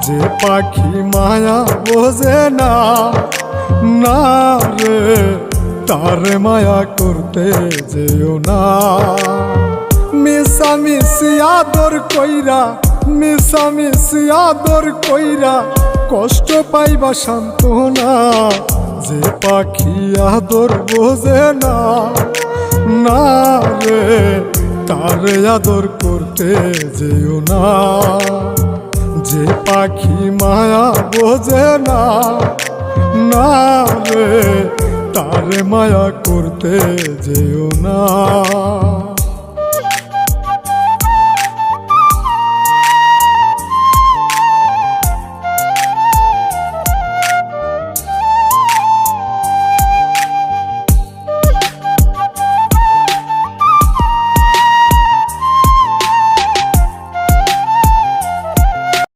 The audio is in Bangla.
যে পাখি মায়া বোঝে না, না রে তারে মায়া করতে যেও না। মিশামিশি আদর কইরা, মিশামিশি আদর কইরা কষ্ট পাইবা সান্ত্বনা। যে পাখি আদর বোঝে না, না রে তারে আদর করতে যেও না। যে পাখি মায়া বোঝে না, না রে তারে মায়া করতে যেও না।